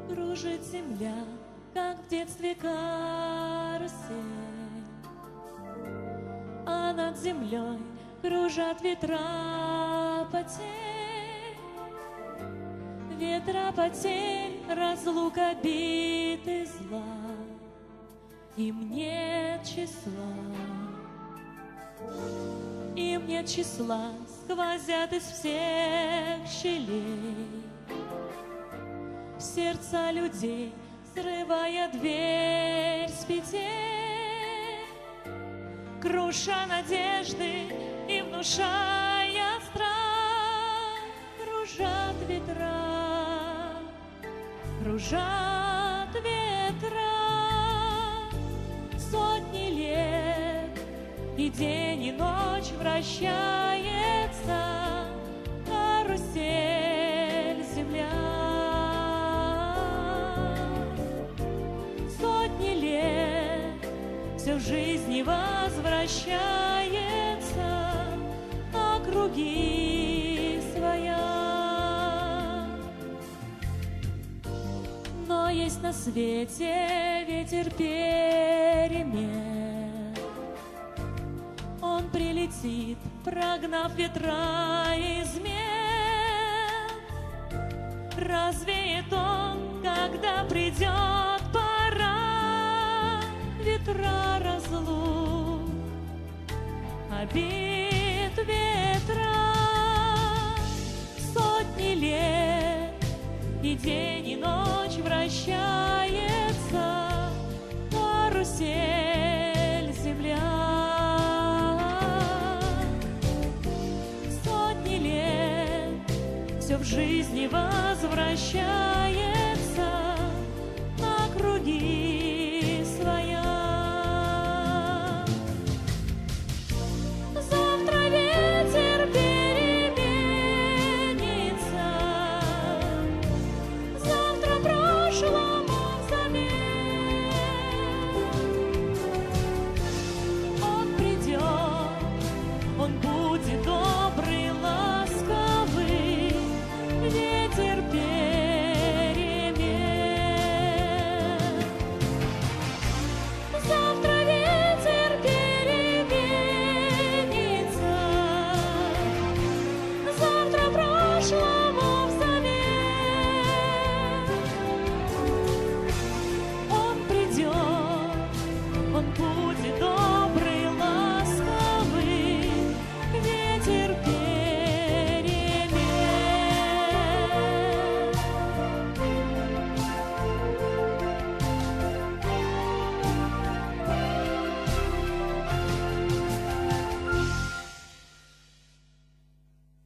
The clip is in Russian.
Кружит земля, как в детстве карусель, а над землей кружат ветра потерь. Ветра потерь, разлук, обид и зла, им нет числа. Им нет числа, сквозят из всех щелей в сердца людей, срывая дверь с петель, круша надежды и внушая страх. Кружат ветра, кружат ветра, сотни лет, и день, и ночь вращается карусель земля. Сотни лет все в жизни возвращается, а круги своя. Но есть на свете ветер перемен, он прилетит, прогнав ветра измен. Развеет он, когда придет пора, ветра разлук, обид, ветра. Сотни лет, и день, и ночь вращается карусель земля. Все в жизни возвращается,